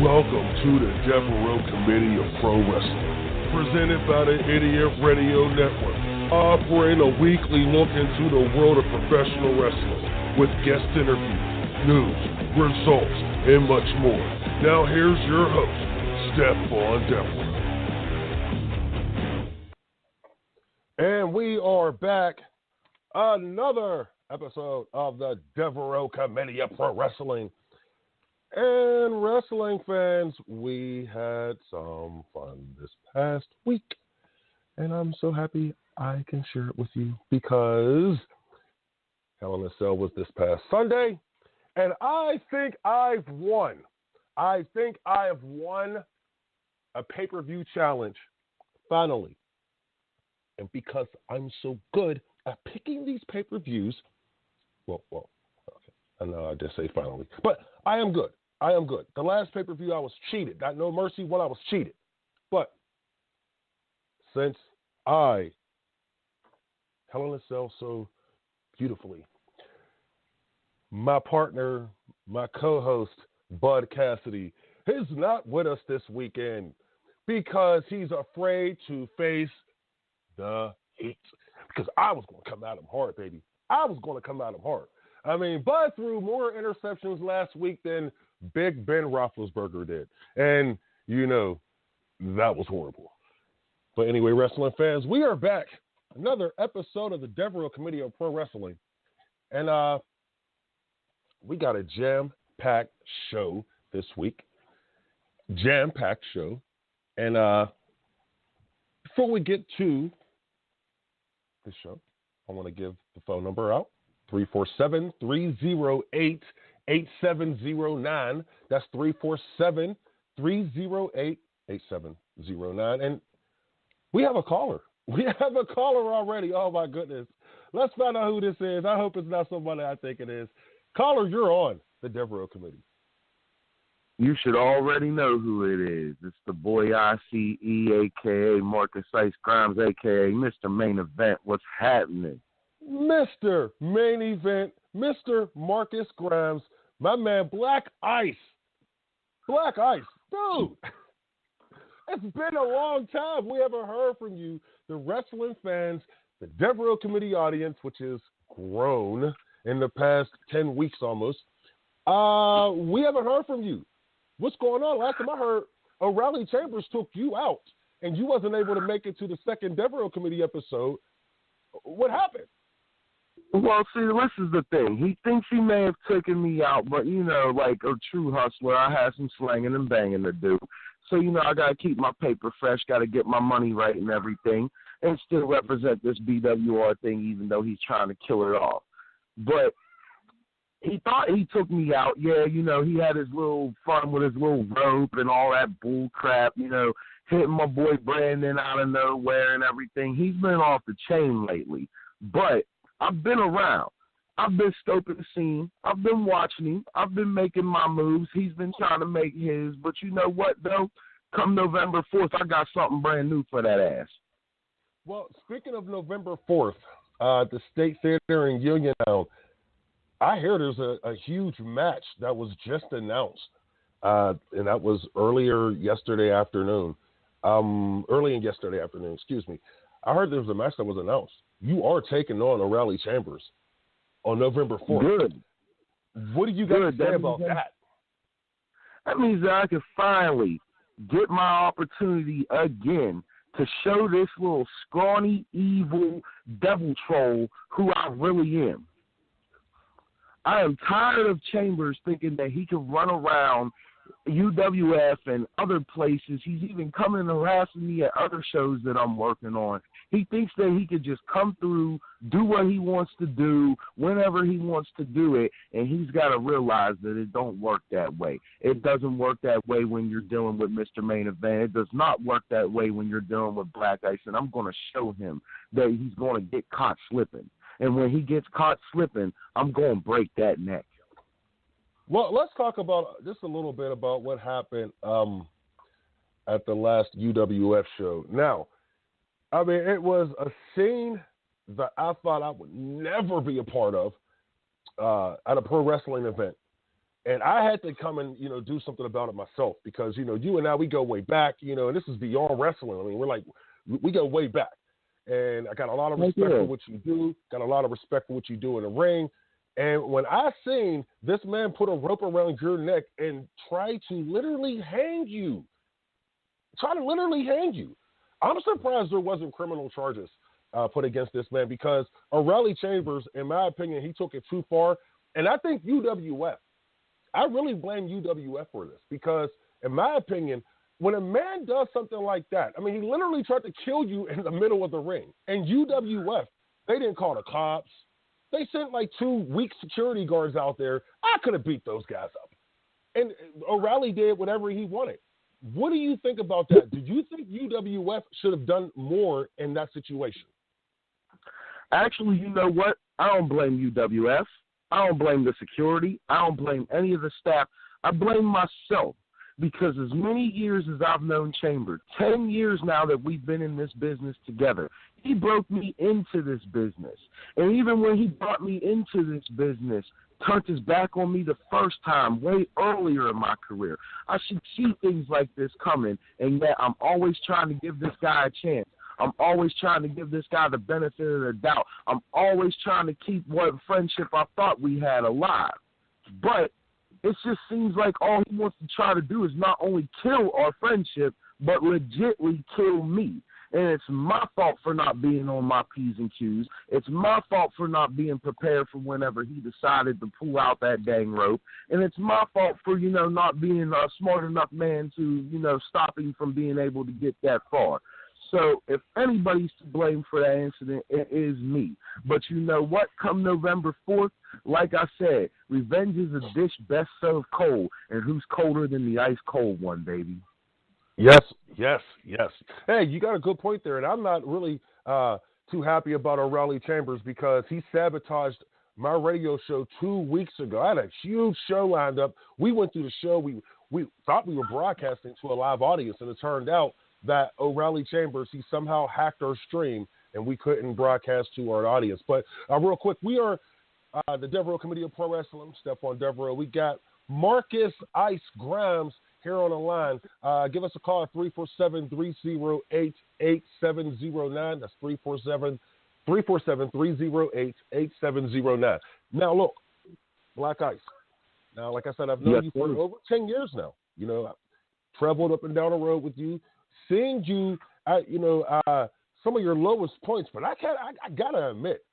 Welcome to the the-devereux-committee-of-pro wrestling, presented by the Idiot Radio Network, offering a weekly look into the world of professional wrestling with guest interviews, news, results, and much more. Now here's your host, Stephon-devereux. And we are back. Another episode of the Devereux Committee-of-Pro Wrestling. And wrestling fans, we had some fun this past week. And I'm so happy I can share it with you because Hell in a Cell was this past Sunday. And I think I've won. I think I have won a pay-per-view challenge, finally. And because I'm so good at picking these pay-per-views, okay. I know I did say finally, but I am good. I am good. The last pay-per-view I was cheated. Got No Mercy when I was cheated. But since I Hell in a Cell so beautifully, my partner, my co-host, Bud Cassidy, is not with us this weekend because he's afraid to face the heat. Because I was going to come at him hard, baby. I was going to come at him hard. I mean, Bud threw more interceptions last week than Big Ben Roethlisberger did. And, you know, that was horrible. But anyway, wrestling fans, we are back. Another episode of the Devereux Committee-of-Pro Wrestling. And we got a jam-packed show this week. Jam-packed show. And before we get to the show, I want to give the phone number out. 347-308-8709. That's 347-308-8709. And we have a caller. We have a caller already. Oh, my goodness. Let's find out who this is. I hope it's not somebody I think it is. Caller, you're on the Devereux Committee. You should already know who it is. It's the boy ICE, a.k.a. Marcus Ice Grimes, a.k.a. Mr. Main Event. What's happening? Mr. Main Event, Mr. Marcus Grimes, my man, Black Ice. Black Ice, dude. It's been a long time. We haven't heard from you, the wrestling fans, the Devereux Committee audience, which has grown in the past 10 weeks almost. We haven't heard from you. What's going on? Last time I heard, O'Reilly Chambers took you out, and you wasn't able to make it to the second Devereux Committee episode. What happened? Well, see, this is the thing. He thinks he may have taken me out, but, you know, like a true hustler, I had some slanging and banging to do. So, you know, I got to keep my paper fresh, got to get my money right and everything, and still represent this BWR thing, even though he's trying to kill it off. But he thought he took me out. Yeah, you know, he had his little fun with his little rope and all that bull crap, you know, hitting my boy Brandon out of nowhere and everything. He's been off the chain lately. But I've been around. I've been scoping the scene. I've been watching him. I've been making my moves. He's been trying to make his. But you know what, though? Come November 4th, I got something brand new for that ass. Well, speaking of November 4th, the State Theater in Uniontown, I hear there's a huge match that was just announced, and that was early in yesterday afternoon, excuse me. I heard there was a match that was announced. You are taking on O'Reilly Chambers on November 4th. Good. What do you got to say about that? That means that I can finally get my opportunity again to show this little scrawny, evil devil troll who I really am. I am tired of Chambers thinking that he can run around UWF and other places. He's even coming and harassing me at other shows that I'm working on. He thinks that he could just come through, do what he wants to do, whenever he wants to do it, and he's got to realize that it don't work that way. It doesn't work that way when you're dealing with Mr. Main Event. It does not work that way when you're dealing with Black Ice, and I'm going to show him that he's going to get caught slipping. And when he gets caught slipping, I'm going to break that neck. Well, let's talk about just a little bit about what happened at the last UWF show. Now, I mean, it was a scene that I thought I would never be a part of at a pro wrestling event. And I had to come and, do something about it myself because, you and I, we go way back, and this is beyond wrestling. I mean, we go way back. And I got a lot of respect for what you do, got a lot of respect for what you do in the ring. And when I seen this man put a rope around your neck and try to literally hang you, I'm surprised there wasn't criminal charges put against this man because O'Reilly Chambers, in my opinion, he took it too far. And I think UWF, I really blame UWF for this because, in my opinion, when a man does something like that, I mean, he literally tried to kill you in the middle of the ring. And UWF, they didn't call the cops. They sent like 2 weak security guards out there. I could have beat those guys up. And O'Reilly did whatever he wanted. What do you think about that? Do you think UWF should have done more in that situation? Actually, you know what? I don't blame UWF. I don't blame the security. I don't blame any of the staff. I blame myself. Because as many years as I've known Chamber, 10 years now that we've been in this business together, he broke me into this business. And even when he brought me into this business, turned his back on me the first time, way earlier in my career. I should see things like this coming, and yet I'm always trying to give this guy a chance. I'm always trying to give this guy the benefit of the doubt. I'm always trying to keep what friendship I thought we had alive. But it just seems like all he wants to try to do is not only kill our friendship, but legitly kill me. And it's my fault for not being on my P's and Q's. It's my fault for not being prepared for whenever he decided to pull out that dang rope. And it's my fault for, not being a smart enough man to, stop him from being able to get that far. So if anybody's to blame for that incident, it is me. But you know what? Come November 4th, like I said, revenge is a dish best served cold. And who's colder than the ice cold one, baby? Yes. Hey, you got a good point there. And I'm not really too happy about O'Reilly Chambers because he sabotaged my radio show 2 weeks ago. I had a huge show lined up. We went through the show. We thought we were broadcasting to a live audience, and it turned out that O'Reilly Chambers, he somehow hacked our stream, and we couldn't broadcast to our audience. But real quick, we are the Devereux Committee-of-Pro Wrestling, Stephon-Devereux. We got Marcus Ice Grimes here on the line. Give us a call at 347-308-8709. That's 347-308-8709. Now, look, Black Ice. Now, like I said, I've known you for over 10 years now. I've traveled up and down the road with you, seeing you at, some of your lowest points. But I got to admit,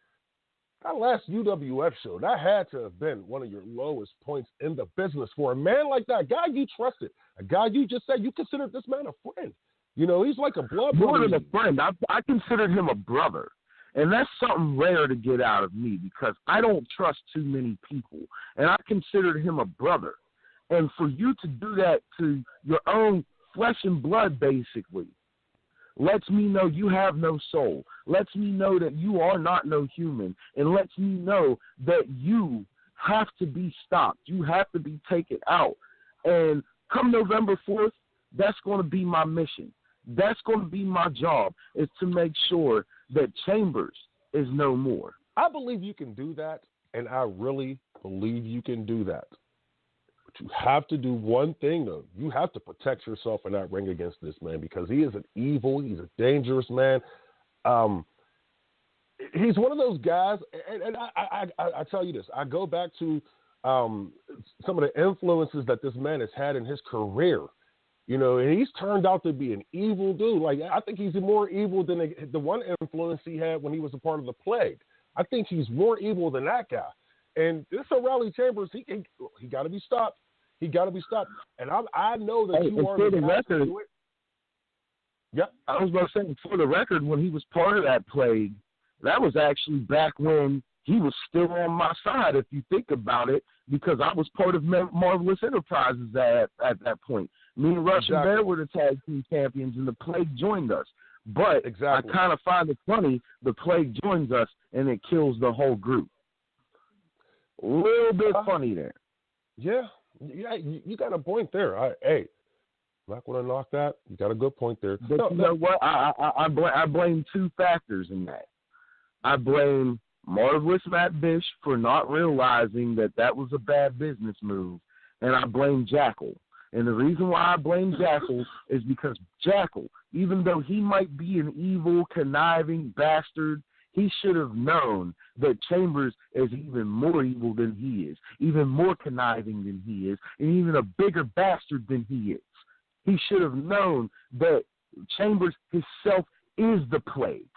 that last UWF show, that had to have been one of your lowest points in the business for a man like that, a guy you trusted, a guy you just said you considered this man a friend. He's like a blood brother. More than a friend. I considered him a brother. And that's something rare to get out of me because I don't trust too many people. And I considered him a brother. And for you to do that to your own flesh and blood, basically, lets me know you have no soul, lets me know that you are not no human, and lets me know that you have to be stopped. You have to be taken out. And come November 4th, that's going to be my mission. That's going to be my job, is to make sure that Chambers is no more. I believe you can do that, and I really believe you can do that. You have to do one thing, though. You have to protect yourself in that ring against this man because he is an evil, he's a dangerous man. He's one of those guys, and I tell you this. I go back to some of the influences that this man has had in his career, and he's turned out to be an evil dude. Like, I think he's more evil than the one influence he had when he was a part of the Plague. I think he's more evil than that guy. And this O'Reilly Chambers, he got to be stopped. He got to be stopped. And I know that you are the guy to do it. Yeah. I was about to say, for the record, when he was part of that Plague, that was actually back when he was still on my side, if you think about it, because I was part of Marvelous Enterprises at that point. Me and Russian Bear were the tag team champions, and the Plague joined us. But I kind of find it funny, the Plague joins us, and it kills the whole group. A little bit funny there. Yeah, you got a point there. Hey, I'm not going to knock that. You got a good point there. But you know what? I blame two factors in that. I blame Marvelous Matt Bish for not realizing that was a bad business move. and I blame Jackal. And the reason why I blame Jackal is because Jackal, even though he might be an evil, conniving bastard, he should have known that Chambers is even more evil than he is, even more conniving than he is, and even a bigger bastard than he is. He should have known that Chambers himself is the plague.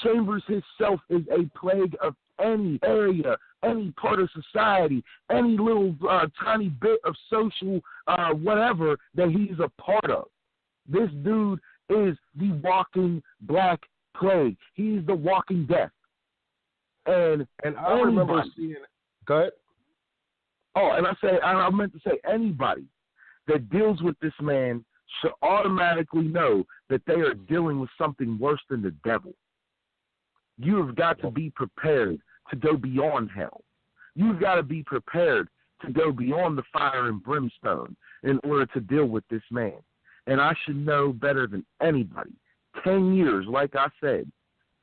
Chambers himself is a plague of any area, any part of society, any little tiny bit of social whatever that he's a part of. This dude is the walking black plague. He's the walking death. And I remember seeing. Go ahead. Oh, and I meant to say anybody that deals with this man should automatically know that they are dealing with something worse than the devil. You have got to be prepared to go beyond hell. You've got to be prepared to go beyond the fire and brimstone in order to deal with this man. And I should know better than anybody. 10 years, like I said,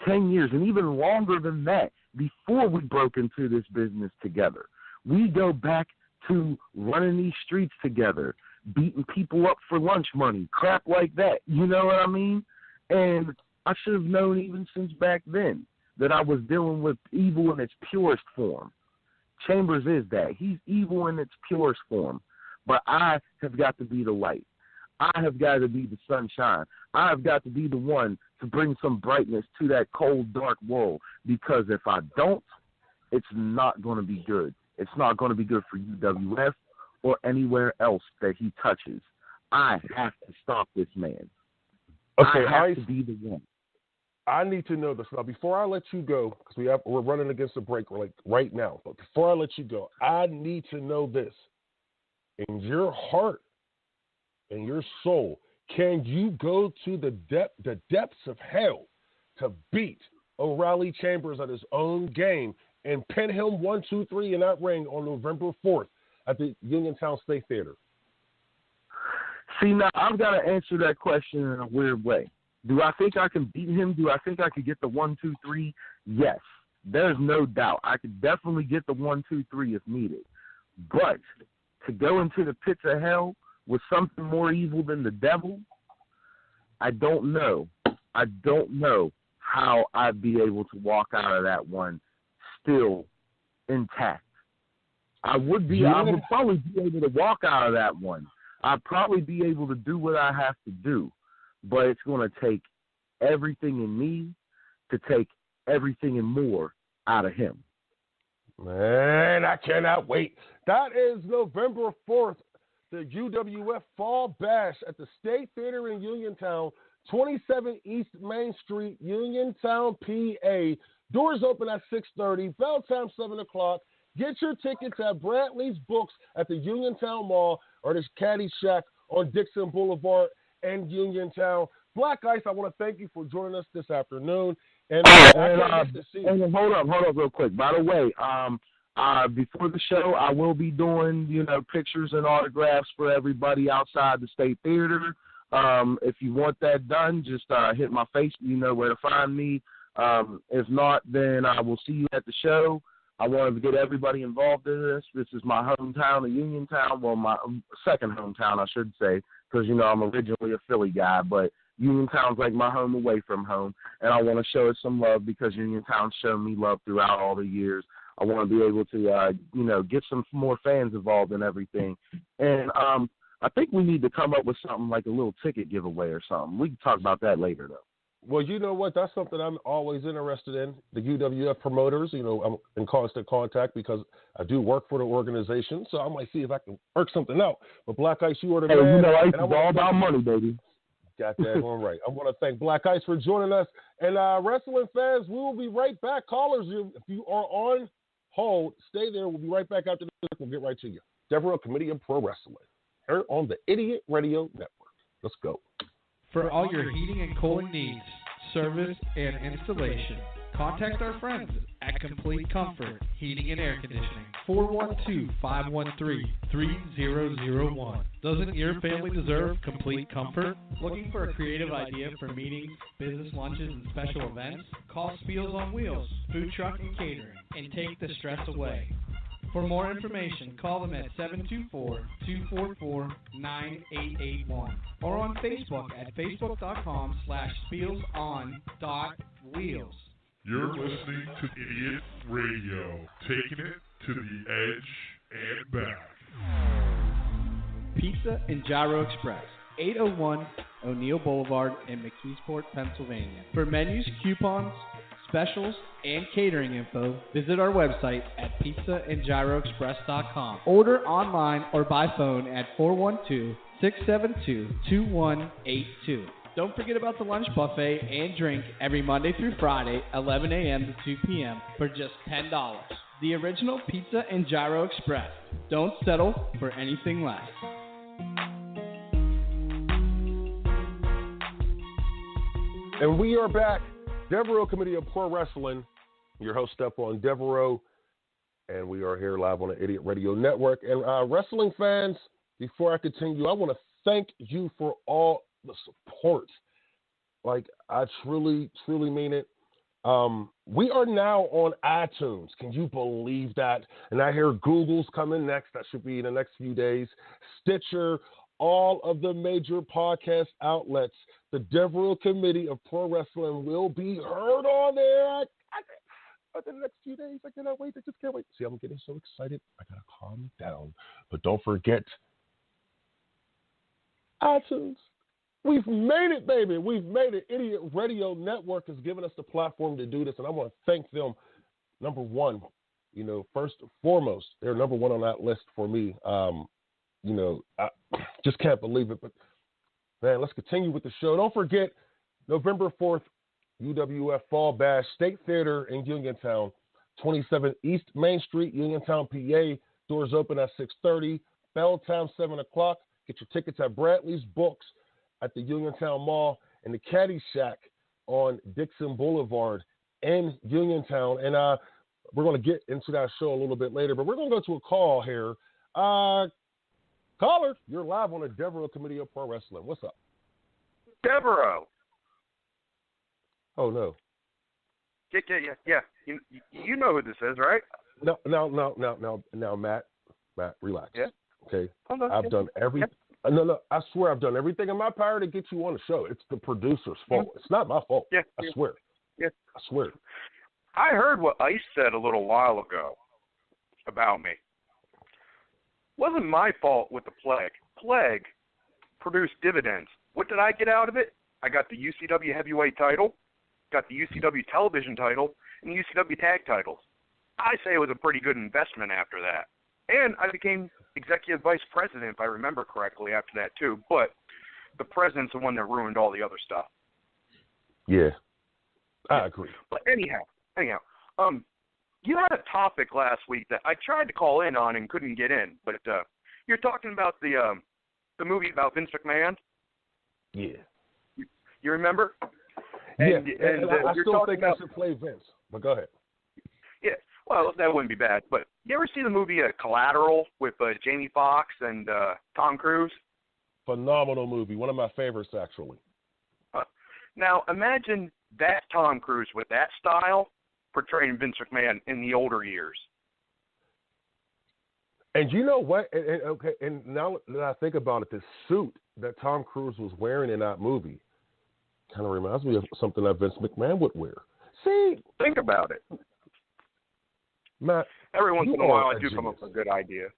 10 years, and even longer than that, before we broke into this business together. We go back to running these streets together, beating people up for lunch money, crap like that. You know what I mean? And I should have known even since back then that I was dealing with evil in its purest form. Chambers is that. He's evil in its purest form. But I have got to be the light. I have got to be the sunshine. I have got to be the one to bring some brightness to that cold, dark world. Because if I don't, it's not going to be good. It's not going to be good for UWF or anywhere else that he touches. I have to stop this man. Okay, I have to be the one. I need to know this. Now, before I let you go, because we're running against a break right now, but before I let you go, I need to know this. In your heart and your soul, can you go to the depths of hell to beat O'Reilly Chambers at his own game and pin him 1, 2, 3 in that ring on November 4th at the Uniontown State Theater? See, now, I've got to answer that question in a weird way. Do I think I can beat him? Do I think I could get the 1, 2, 3? Yes. There's no doubt. I could definitely get the 1, 2, 3 if needed. But to go into the pits of hell with something more evil than the devil, I don't know. I don't know how I'd be able to walk out of that one still intact. I would probably be able to walk out of that one. I'd probably be able to do what I have to do. But it's going to take everything in me to take everything and more out of him. Man, I cannot wait. That is November 4th, the UWF Fall Bash at the State Theater in Uniontown, 27 East Main Street, Uniontown, PA. Doors open at 6:30, bell time 7 o'clock. Get your tickets at Bradley's Books at the Uniontown Mall or the Caddy Shack on Dixon Boulevard and Uniontown. Black Ice, I want to thank you for joining us this afternoon. And hold up real quick. By the way, before the show, I will be doing, pictures and autographs for everybody outside the State Theater. If you want that done, just hit my face. You know where to find me. If not, then I will see you at the show. I wanted to get everybody involved in this. This is my hometown of Uniontown. Well, my second hometown, I should say, because, I'm originally a Philly guy. But Uniontown's like my home away from home. And I want to show it some love because Uniontown's shown me love throughout all the years. I want to be able to, get some more fans involved in everything. And I think we need to come up with something like a little ticket giveaway or something. We can talk about that later, though. Well, you know what? That's something I'm always interested in. The UWF promoters, I'm in constant contact because I do work for the organization. So I might see if I can work something out. But Black Ice, you are the man. It's all about money, baby. Got that one right. I want to thank Black Ice for joining us. And wrestling fans, we will be right back. Callers, if you are on hold, stay there. We'll be right back after this. We'll get right to you. The-devereux-committee-of-pro wrestling here on the Idiot Radio Network. Let's go. For all your heating and cooling needs, service, and installation, contact our friends at Complete Comfort Heating and Air Conditioning, 412-513-3001. Doesn't your family deserve complete comfort? Looking for a creative idea for meetings, business lunches, and special events? Call Spiels on Wheels, Food Truck and Catering, and take the stress away. For more information, call them at 724-244-9881 or on Facebook at facebook.com/spielson.wheels. You're listening to Idiot Radio, taking it to the edge and back. Pizza and Gyro Express, 801 O'Neill Boulevard in McKeesport, Pennsylvania. For menus, coupons, specials, and catering info, visit our website at pizzaandgyroexpress.com. Order online or by phone at 412-672-2182. Don't forget about the lunch buffet and drink every Monday through Friday, 11 a.m. to 2 p.m. for just $10. The original Pizza and Gyro Express. Don't settle for anything less. And we are back. Devereux Committee of Pro Wrestling. Your host, stephon-devereux. And we are here live on the Idiot Radio Network. And wrestling fans, before I continue, I want to thank you for all the support. Like, I truly, truly mean it. We are now on iTunes. Can you believe that? And I hear Google's coming next. That should be in the next few days. Stitcher, all of the major podcast outlets. The Devereux Committee of Pro Wrestling will be heard on there. In the next few days, I cannot wait. I just can't wait. See, I'm getting so excited. I got to calm down. But don't forget iTunes. We've made it, baby. We've made it. Idiot Radio Network has given us the platform to do this, and I want to thank them. Number one, first and foremost, they're number one on that list for me. I just can't believe it. But, man, let's continue with the show. Don't forget, November 4th, UWF Fall Bash, State Theater in Uniontown, 27 East Main Street, Uniontown, PA. Doors open at 6:30. Bell time, 7 o'clock. Get your tickets at Bradley's Books at the Uniontown Mall and the Caddy Shack on Dixon Boulevard in Uniontown. And we're going to get into that show a little bit later, but we're going to go to a call here. Caller, you're live on the Devereux Committee of Pro Wrestling. What's up? Devereux. Oh, no. Yeah. You know who this is, right? No, Matt, relax. Yeah. Okay. I've done everything. No, I swear I've done everything in my power to get you on the show. It's the producer's fault. Mm-hmm. It's not my fault. Yeah. I swear. Yeah. I swear. I heard what Ice said a little while ago about me. Wasn't my fault with the Plague. Plague produced dividends. What did I get out of it? I got the UCW heavyweight title, got the UCW television title, and the UCW tag titles. I say it was a pretty good investment after that. And I became executive vice president, if I remember correctly, after that, too. But the president's the one that ruined all the other stuff. Yeah, I agree. But anyhow, you had a topic last week that I tried to call in on and couldn't get in. But you're talking about the movie about Vince McMahon? Yeah. You remember? And I still think I should play Vince, but go ahead. Yeah, well, that wouldn't be bad. But you ever see the movie Collateral with Jamie Foxx and Tom Cruise? Phenomenal movie. One of my favorites, actually. Now, imagine that Tom Cruise with that style portraying Vince McMahon in the older years. And you know what? And now that I think about it, the suit that Tom Cruise was wearing in that movie kind of reminds me of something that Vince McMahon would wear. See? Think about it. Matt, every once in a while I do genius. come up with a good idea.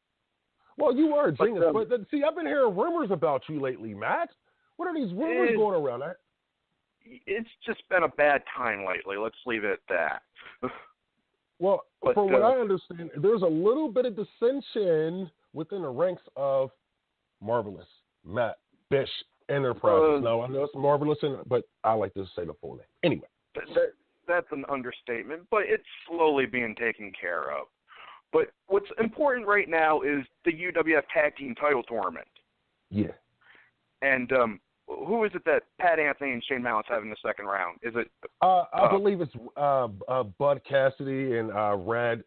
Well, you are a genius. But see, I've been hearing rumors about you lately, Matt. What are these rumors going around? It's just been a bad time lately. Let's leave it at that. Well, from what I understand, there's a little bit of dissension within the ranks of Marvelous Matt Bish Enterprises. Now, I know it's Marvelous, but I like to say the full name. Anyway. That's an understatement, but it's slowly being taken care of. But what's important right now is the UWF Tag Team Title Tournament. Yeah. And who is it that Pat Anthony and Shane Mallett have in the second round? Is it? I believe it's Bud Cassidy and Rad,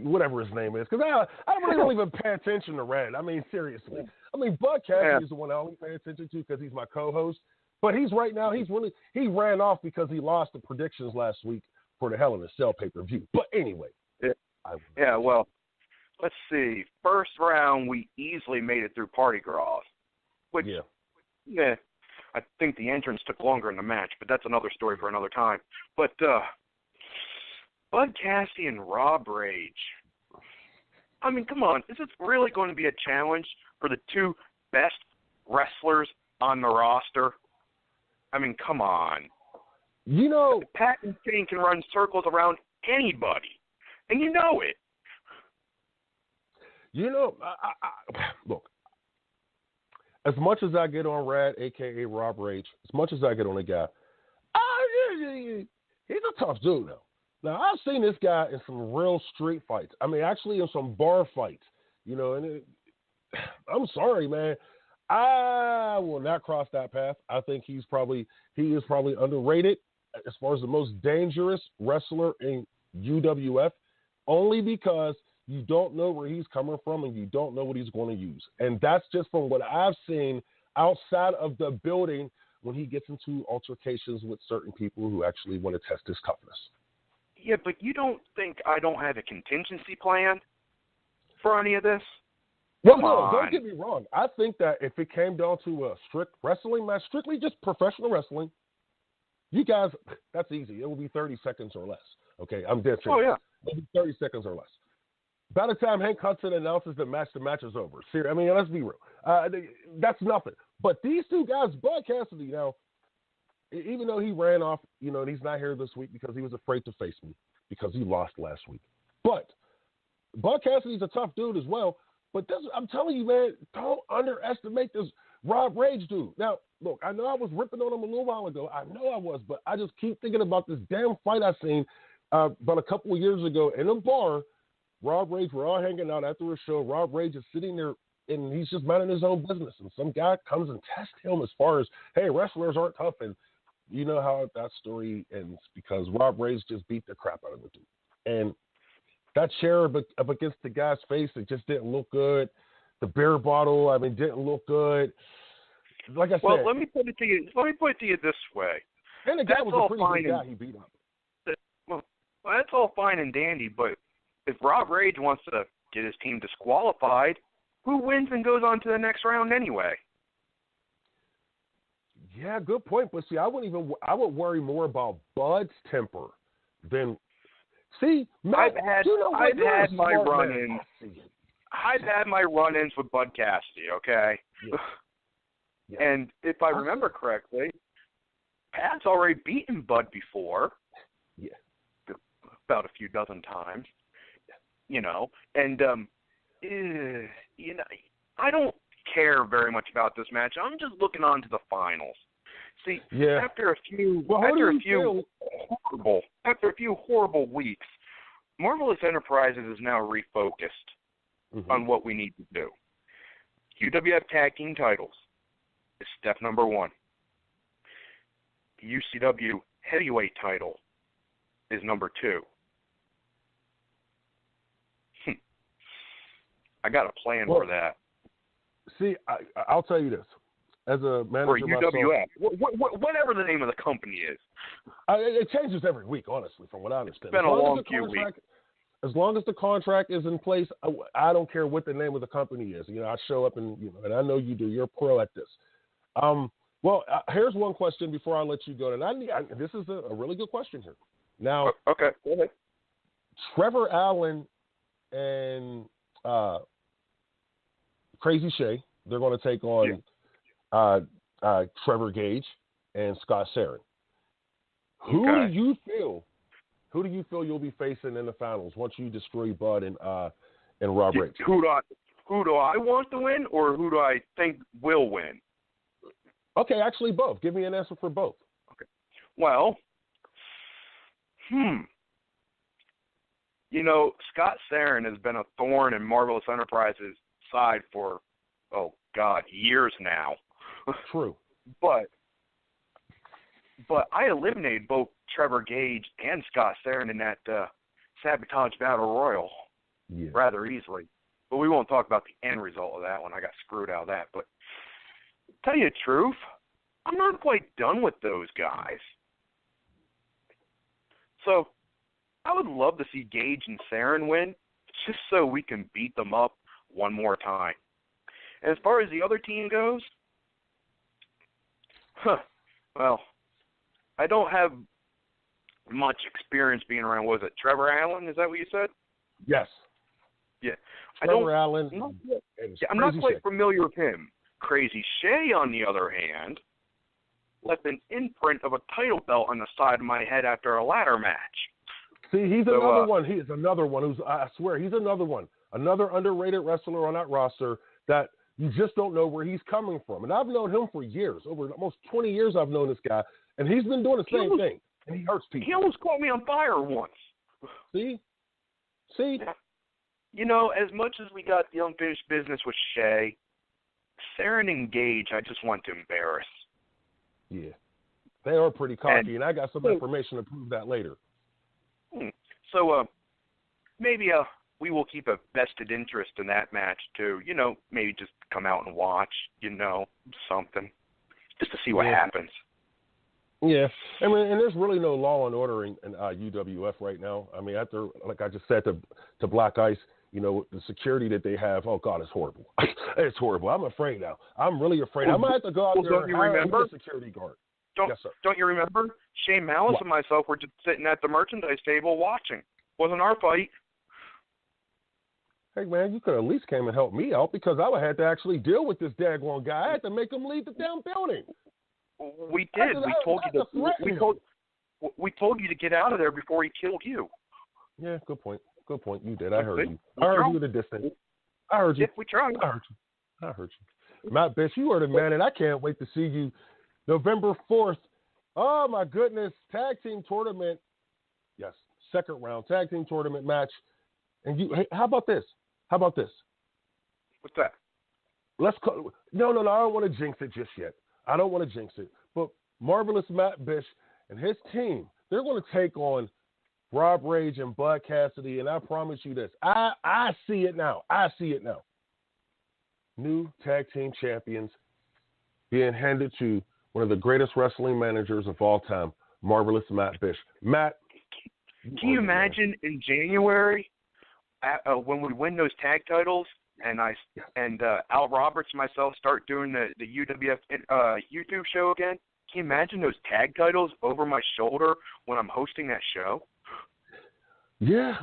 whatever his name is. Because I really don't even pay attention to Rad. I mean, seriously. I mean, Bud Cassidy is the one I only pay attention to because he's my co-host. But he ran off because he lost the predictions last week for the Hell in a Cell pay-per-view. But anyway. Well, let's see. First round, we easily made it through Party Gras, which, yeah, I think the entrance took longer in the match, but that's another story for another time. But Bud Cassidy and Rob Rage. I mean, come on. Is this really going to be a challenge for the two best wrestlers on the roster? I mean, come on. You know, Pat and Shane can run circles around anybody, and you know it. You know, look, as much as I get on Rad, a.k.a. Rob Rage, as much as I get on the guy, he's a tough dude, though. Now, I've seen this guy in some real street fights. I mean, actually in some bar fights, you know, and I'm sorry, man. I will not cross that path. I think he is probably underrated as far as the most dangerous wrestler in UWF, only because you don't know where he's coming from and you don't know what he's going to use. And that's just from what I've seen outside of the building when he gets into altercations with certain people who actually want to test his toughness. Yeah, but you don't think I don't have a contingency plan for any of this? Well, no, don't get me wrong. I think that if it came down to a strict wrestling match, strictly just professional wrestling, you guys, that's easy. It will be 30 seconds or less. Okay, I'm dead serious. Oh, yeah. It'll be 30 seconds or less. By the time Hank Hudson announces the match is over. I mean, let's be real. That's nothing. But these two guys, Bud Cassidy, now, even though he ran off, you know, and he's not here this week because he was afraid to face me because he lost last week. But Bud Cassidy's a tough dude as well. But this, I'm telling you, man, don't underestimate this Rob Rage dude. Now, look, I know I was ripping on him a little while ago. I know I was, but I just keep thinking about this damn fight I seen about a couple of years ago in a bar. Rob Rage, we're all hanging out after a show. Rob Rage is sitting there, and he's just minding his own business. And some guy comes and tests him as far as, hey, wrestlers aren't tough. And you know how that story ends because Rob Rage just beat the crap out of the dude. And that chair up against the guy's face, it just didn't look good. The beer bottle, I mean, didn't look good. Like I said. Let me put it to you this way. And the guy was a pretty good guy he beat up. Well, that's all fine and dandy, but if Rob Rage wants to get his team disqualified, who wins and goes on to the next round anyway? Yeah, good point. But see, I would worry more about Bud's temper than. See, Matt, I've had my run-ins. I've had my run-ins with Bud Cassidy. Okay, yeah. And if I remember correctly, Pat's already beaten Bud before. Yeah, about a few dozen times. You know, and you know, I don't care very much about this match. I'm just looking on to the finals. See, after a few horrible weeks, Marvelous Enterprises is now refocused on what we need to do. UWF Tag Team titles is step number 1. The UCW Heavyweight title is number 2. I got a plan for that. See, I'll tell you this. As a manager or UWF, whatever the name of the company is. It changes every week, honestly, from what I understand. It's been a long few weeks. As long as the contract is in place, I don't care what the name of the company is. You know, I show up and I know you do. You're a pro at this. Well, here's one question before I let you go. And this is a really good question here. Now, okay, go ahead. Trevor Allen and Crazy Shay, they're going to take on Trevor Gage and Scott Sarin. Who do you feel you'll be facing in the finals once you destroy Bud and Rob Rage? Who do I want to win, or who do I think will win? Okay, actually both. Give me an answer for both. Okay. Well, you know, Scott Sarin has been a thorn in Marvelous Enterprises' side for, years now. True. But I eliminated both Trevor Gage and Scott Sarin in that Sabotage Battle Royal rather easily. But we won't talk about the end result of that one. I got screwed out of that. But tell you the truth, I'm not quite done with those guys. So I would love to see Gage and Sarin win just so we can beat them up one more time. And as far as the other team goes, well, I don't have much experience being around. Was it Trevor Allen? Is that what you said? Yes. Yeah. Trevor Allen. I'm not quite familiar with him. Crazy Shay, on the other hand, left an imprint of a title belt on the side of my head after a ladder match. See, he's another one. He is another one who's, I swear, he's another one. Another underrated wrestler on that roster that you just don't know where he's coming from. And I've known him for years. Over almost 20 years I've known this guy. And he's been doing the same thing. And he hurts people. He almost caught me on fire once. See? You know, as much as we got the unfinished business with Shay, Sarah and Gage, I just want to embarrass. Yeah. They are pretty cocky, and I got some information to prove that later. So, maybe we will keep a vested interest in that match, too. You know, maybe just come out and watch, something, just to see what happens. Yeah, I mean, and there's really no law and order in UWF right now. I mean, after, like I just said to Black Ice, the security that they have, oh, God, it's horrible. It's horrible. I'm afraid now. I'm really afraid. I might have to go out there and hire a security guard. Yes, sir. Don't you remember? Shane Malice and myself were just sitting at the merchandise table watching. Wasn't our fight. Hey, man, you could at least came and helped me out because I would have to actually deal with this daggone guy. I had to make him leave the damn building. We did. We told you to get out of there before he killed you. Yeah, good point. Good point. You did. I heard you. I heard you at a distance. I heard you. Yeah, we tried. I heard you. Matt Bish, you are the man, and I can't wait to see you November 4th. Oh, my goodness. Tag team tournament. Yes, second round tag team tournament match. And hey, how about this? What's that? No, I don't want to jinx it just yet. I don't want to jinx it. But Marvelous Matt Bish and his team, they're going to take on Rob Rage and Bud Cassidy, and I promise you this. I see it now. New tag team champions being handed to one of the greatest wrestling managers of all time, Marvelous Matt Bish. Matt, can you imagine in January when we win those tag titles and Al Roberts and myself start doing the UWF YouTube show again? Can you imagine those tag titles over my shoulder when I'm hosting that show? Yeah,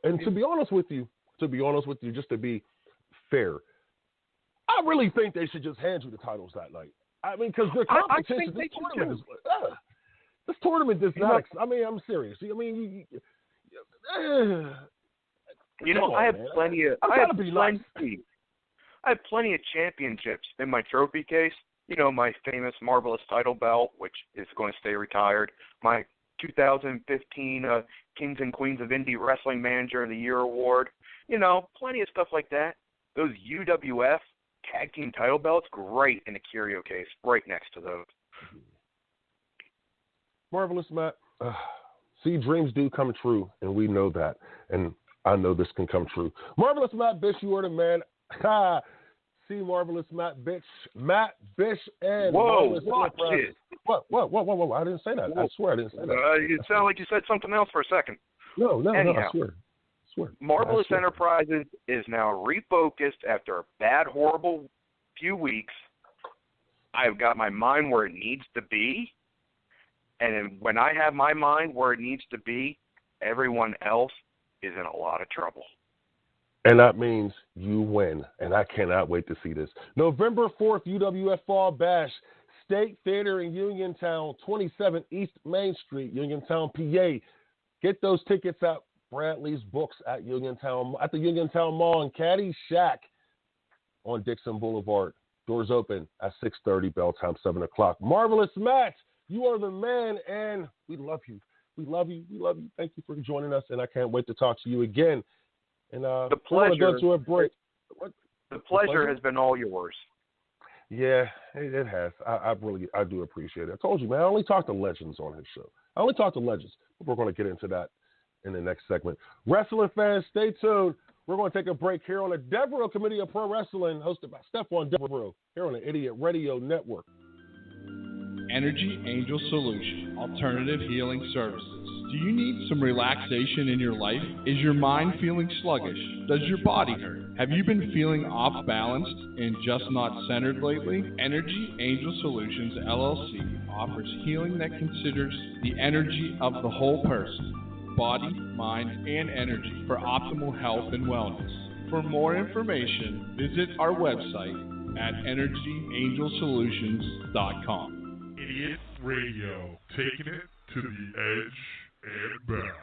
and to be honest with you, just to be fair, I really think they should just hand you the titles that night. I mean, because the competition, this tournament is not. I mean, I'm serious. I mean, I have plenty of championships in my trophy case. My famous Marvelous title belt, which is going to stay retired. My 2015 Kings and Queens of Indie Wrestling Manager of the Year award. Plenty of stuff like that. Those UWF tag team title belts, great in the curio case, right next to those. Marvelous, Matt. See, dreams do come true, and we know that. And I know this can come true. Marvelous Matt Bish, you are the man. See, Marvelous Matt Bish, and Whoa, watch it. What? I didn't say that. I swear I didn't say that. It sounded like you said something else for a second. No, I swear. Marvelous Enterprises is now refocused after a bad, horrible few weeks. I've got my mind where it needs to be. And when I have my mind where it needs to be, everyone else is in a lot of trouble. And that means you win. And I cannot wait to see this. November 4th, UWF Fall Bash, State Theater in Uniontown, 27 East Main Street, Uniontown, PA. Get those tickets at Bradley's Books at the Uniontown Mall and Caddy Shack on Dixon Boulevard. Doors open at 6:30, bell time 7 o'clock. Marvelous Matt, you are the man, and we love you. We love you. Thank you for joining us, and I can't wait to talk to you again. And the pleasure. Go to a break. The pleasure has been all yours. Yeah, it has. I do appreciate it. I told you, man. I only talk to legends on his show. We're going to get into that in the next segment. Wrestling fans, stay tuned. We're going to take a break here on the Devereux Committee-of-Pro Wrestling, hosted by Stephon-devereux, here on the Idiot Radio Network. Energy Angel Solution, alternative healing services. Do Do you need some relaxation in your life? Is your mind feeling sluggish? Does your body hurt? Have you been feeling off balance and just not centered lately? Energy Angel Solutions LLC offers healing that considers the energy of the whole person, body, mind, and energy for optimal health and wellness. For more information, visit our website at energyangelsolutions.com. Idiot Radio, taking it to the edge and back.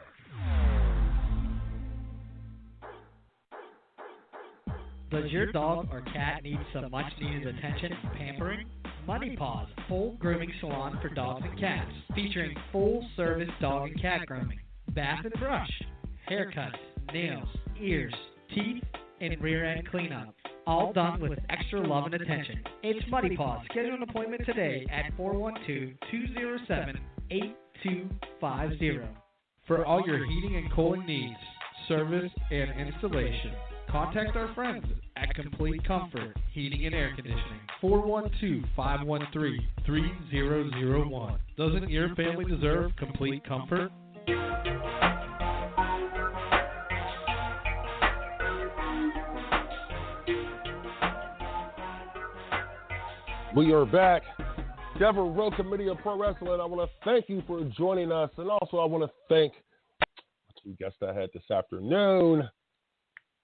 Does your dog or cat need some much-needed attention and pampering? Money Paws, full grooming salon for dogs and cats, featuring full-service dog and cat grooming, bath and brush, haircuts, nails, ears, teeth, and rear-end cleanup. All done with extra love and attention. It's Money Paws. Schedule an appointment today at 412-207-8250. For all your heating and cooling needs, service, and installation, contact our friends at Complete Comfort Heating and Air Conditioning, 412-513-3001. Doesn't your family deserve complete comfort? We are back. Devereux Committee-of-Pro Wrestling. I want to thank you for joining us, and also I want to thank two guests I had this afternoon,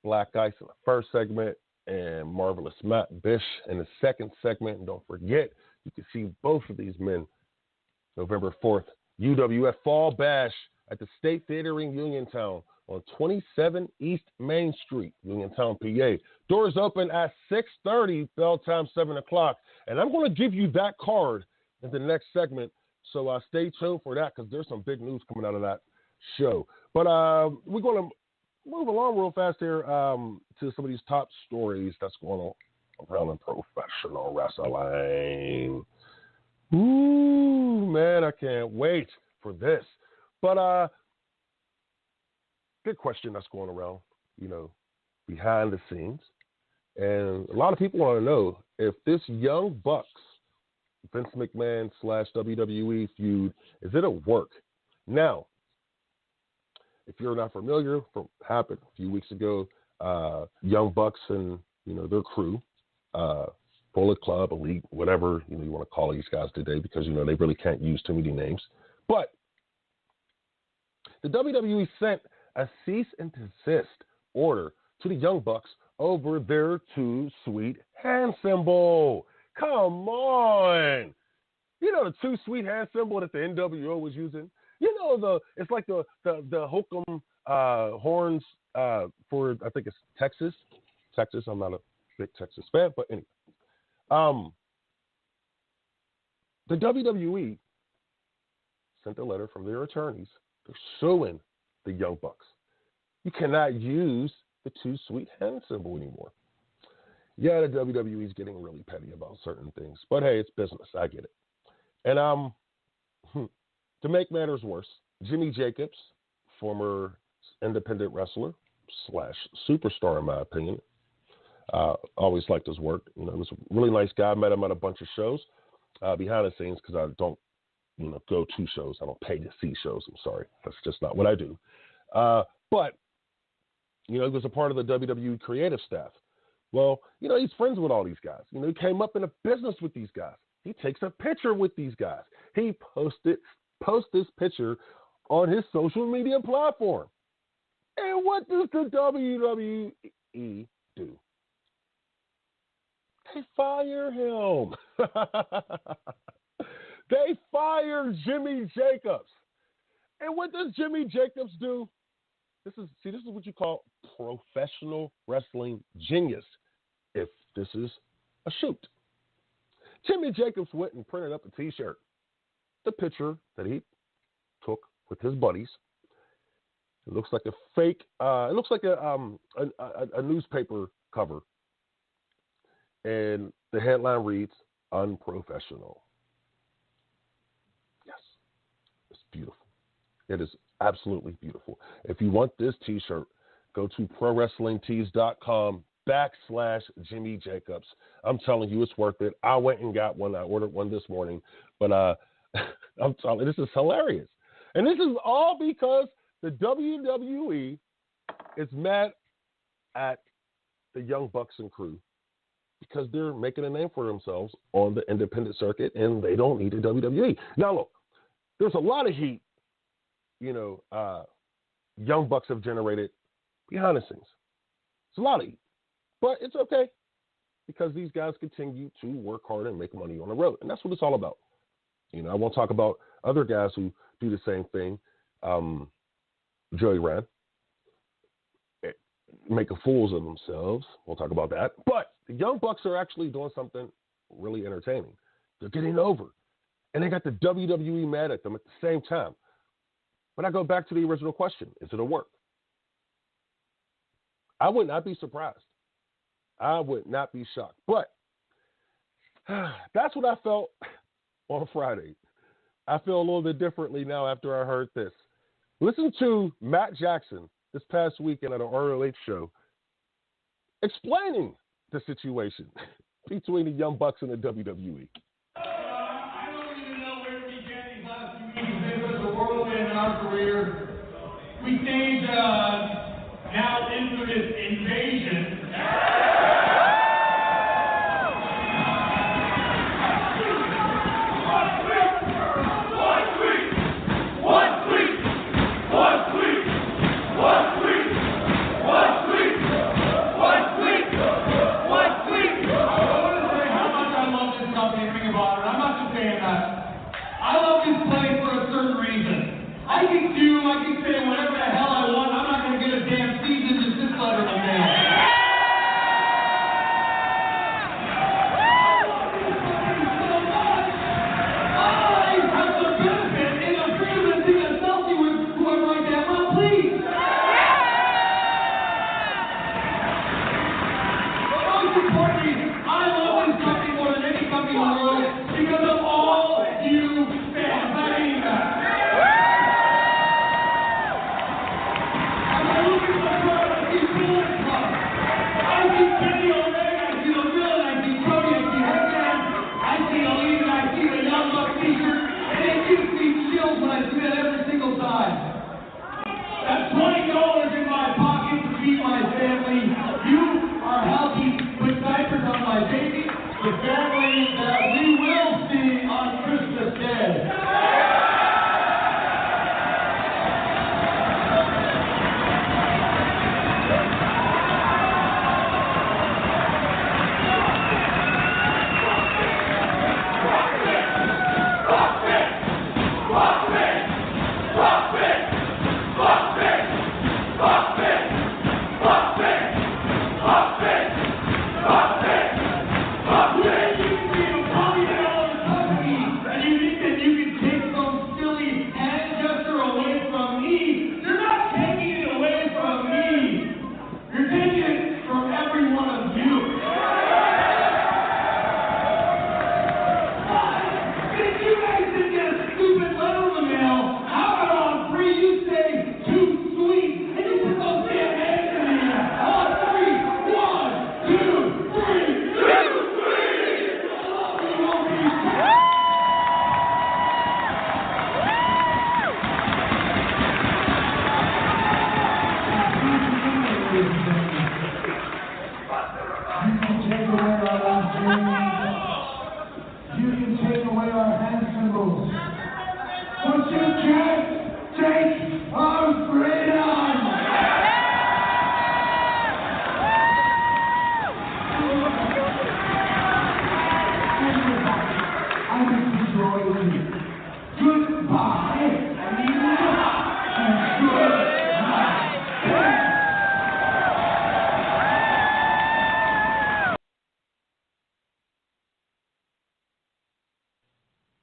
Black Ice in the first segment and Marvelous Matt Bish in the second segment. And don't forget, you can see both of these men November 4th, UWF Fall Bash at the State Theater in Uniontown on 27 East Main Street, Uniontown, PA. Doors open at 6:30, bell time 7 o'clock. And I'm going to give you that card in the next segment, so stay tuned for that because there's some big news coming out of that show. But we're going to move along real fast here to some of these top stories that's going on around in professional wrestling. Ooh, man, I can't wait for this. But good question that's going around, behind the scenes. And a lot of people want to know if this Young Bucks, Vince McMahon / WWE feud, is it a work? Now, if you're not familiar, from happened a few weeks ago, Young Bucks and their crew, Bullet Club, Elite, whatever you want to call these guys today, because they really can't use too many names. But the WWE sent a cease and desist order to the Young Bucks over their Too Sweet hand symbol. Come on. The Too Sweet hand symbol that the NWO was using? It's like the hokum horns for, I think it's Texas. I'm not a big Texas fan, but anyway. The WWE sent a letter from their attorneys. They're suing the Young Bucks. You cannot use the Too Sweet hand symbol anymore. Yeah, the WWE is getting really petty about certain things, but hey, it's business. I get it. And to make matters worse, Jimmy Jacobs, former independent wrestler / superstar in my opinion, always liked his work. He was a really nice guy. I met him at a bunch of shows behind the scenes because I don't, go to shows. I don't pay to see shows. I'm sorry. That's just not what I do. But he was a part of the WWE creative staff. Well, he's friends with all these guys. He came up in a business with these guys. He takes a picture with these guys. He posts this picture on his social media platform. And what does the WWE do? They fire him. They fire Jimmy Jacobs. And what does Jimmy Jacobs do? This is what you call professional wrestling genius, if this is a shoot. Jimmy Jacobs went and printed up a T-shirt, the picture that he took with his buddies. It looks like a fake. It looks like a newspaper cover, and the headline reads "Unprofessional." Yes, it's beautiful. It is absolutely beautiful. If you want this T-shirt, go to ProWrestlingTees.com/Jimmy Jacobs. I'm telling you, it's worth it. I went and got one. I ordered one this morning, but I'm telling you, this is hilarious. And this is all because the WWE is mad at the Young Bucks and crew because they're making a name for themselves on the independent circuit and they don't need the WWE. Now, look, there's a lot of heat, Young Bucks have generated behind the scenes. It's a lot of heat. But it's okay because these guys continue to work hard and make money on the road. And that's what it's all about. I won't talk about other guys who do the same thing. Joey Ryan, making fools of themselves. We'll talk about that. But the Young Bucks are actually doing something really entertaining. They're getting over. And they got the WWE mad at them at the same time. But I go back to the original question. Is it a work? I would not be surprised. I would not be shocked. But that's what I felt on Friday. I feel a little bit differently now after I heard this. Listen to Matt Jackson this past weekend at an ROH show explaining the situation between the Young Bucks and the WWE. I don't even know where to begin these last few weeks. It's been such a whirlwind in our career. We staged now infamous invasion. I can say whatever the hell I want. I'm not going to get a damn season just this letter in the mail. I have the benefit and the freedom to see a selfie with whoever I damn well please. But most importantly, I love this company more than any company in the world because of all you fans. I mean that. That's $20 in my pocket to feed my family. You are helping put diapers on my baby, the family that we will see on Christmas Day.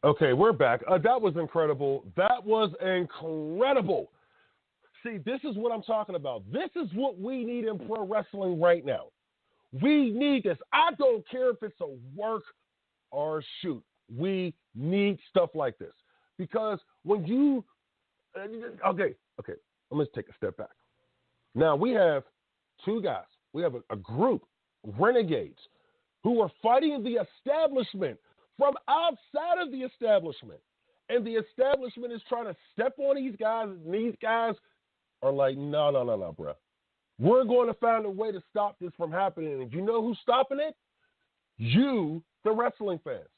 Okay, we're back. That was incredible. That was incredible. See, this is what I'm talking about. This is what we need in pro wrestling right now. We need this. I don't care if it's a work or a shoot. We need stuff like this. Because when you okay, I'm going to take a step back. Now, we have two guys. We have a group, renegades, who are fighting the establishment from outside of the establishment. And the establishment is trying to step on these guys, and these guys are like, no, bro. We're going to find a way to stop this from happening. And you know who's stopping it? You, the wrestling fans.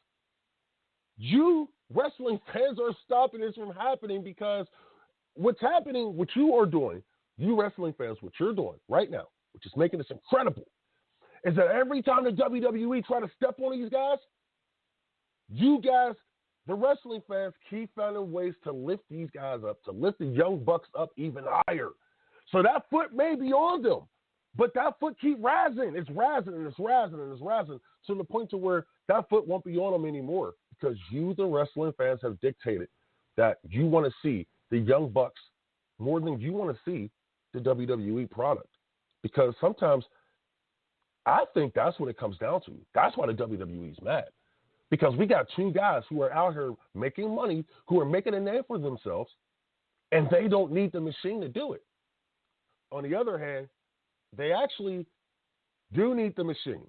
You, wrestling fans, are stopping this from happening because what's happening, what you are doing, you wrestling fans, what you're doing right now, which is making this incredible, is that every time the WWE try to step on these guys, you guys, the wrestling fans, keep finding ways to lift these guys up, to lift the Young Bucks up even higher. So that foot may be on them, but that foot keep rising. It's rising and it's rising and it's rising to the point to where that foot won't be on them anymore because you, the wrestling fans, have dictated that you want to see the Young Bucks more than you want to see the WWE product. Because sometimes I think that's what it comes down to. That's why the WWE is mad. Because we got two guys who are out here making money, who are making a name for themselves, and they don't need the machine to do it. On the other hand, they actually do need the machine.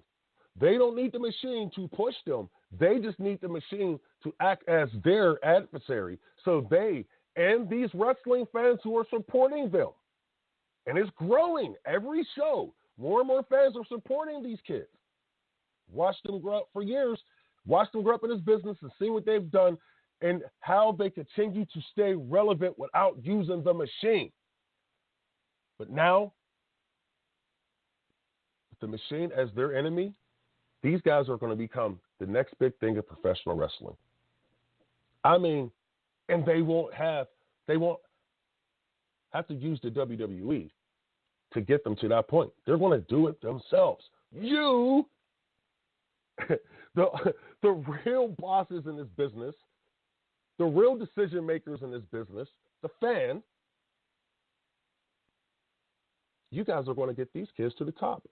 They don't need the machine to push them. They just need the machine to act as their adversary. So they and these wrestling fans who are supporting them, and it's growing every show. More and more fans are supporting these kids. Watched them grow up for years. Watch them grow up in this business and see what they've done and how they continue to stay relevant without using the machine. But now, with the machine as their enemy, these guys are going to become the next big thing in professional wrestling. I mean, and they won't have to use the WWE to get them to that point. They're going to do it themselves. You, the real bosses in this business, the real decision makers in this business, the fan, you guys are going to get these kids to the top.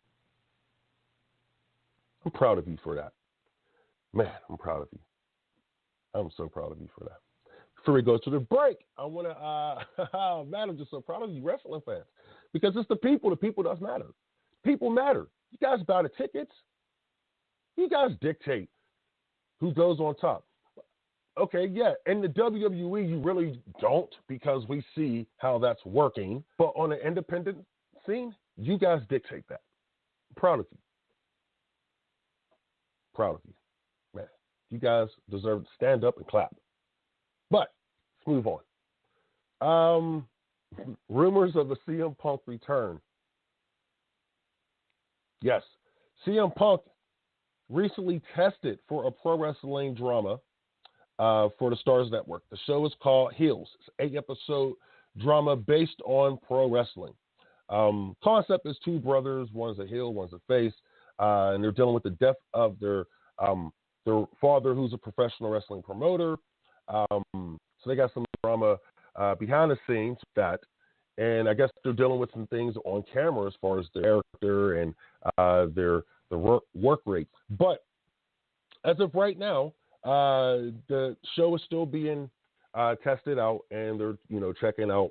I'm proud of you for that. Man, I'm proud of you. I'm so proud of you for that. Before we go to the break, I want to, man, I'm just so proud of you wrestling fans. Because it's the people does matter. People matter. You guys buy the tickets. You guys dictate who goes on top. Okay, yeah, in the WWE, you really don't because we see how that's working. But on an independent scene, you guys dictate that. I'm proud of you. Proud of you. Man, you guys deserve to stand up and clap. But let's move on. Rumors of a CM Punk return. Yes, CM Punk recently tested for a pro wrestling drama for the Stars Network. The show is called Heels. It's an 8-episode drama based on pro wrestling. Concept is two brothers. One's a heel, one's a face, and they're dealing with the death of their father, who's a professional wrestling promoter. So they got some drama behind the scenes with that, and I guess they're dealing with some things on camera as far as their character and their work rate. But as of right now, the show is still being tested out, and they're checking out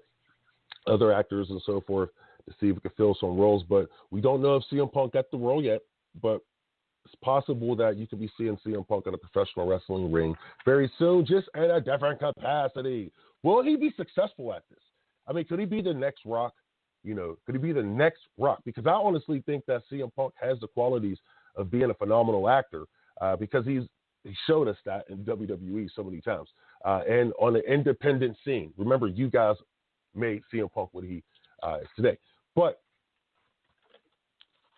other actors and so forth to see if we can fill some roles. But we don't know if CM Punk got the role yet, but it's possible that you could be seeing CM Punk in a professional wrestling ring very soon, just in a different capacity. Will he be successful at this? I mean, could he be the next Rock? Could he be the next Rock? Because I honestly think that CM Punk has the qualities of being a phenomenal actor because he showed us that in WWE so many times. And on the independent scene, remember, you guys made CM Punk what he is today. But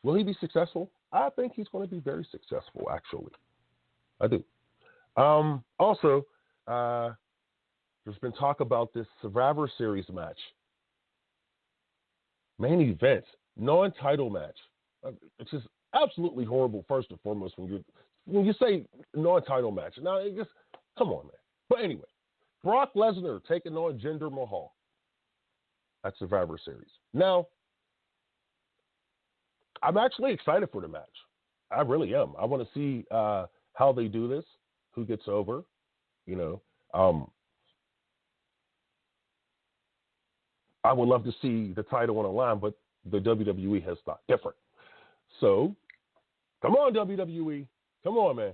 will he be successful? I think he's going to be very successful, actually. I do. Also, there's been talk about this Survivor Series match. Main event, non-title match. It's just absolutely horrible, first and foremost, when you say non-title match. Now, come on, man. But anyway, Brock Lesnar taking on Jinder Mahal at Survivor Series. Now, I'm actually excited for the match. I really am. I want to see how they do this, who gets over, I would love to see the title on the line, but the WWE has thought different. So, come on, WWE. Come on, man.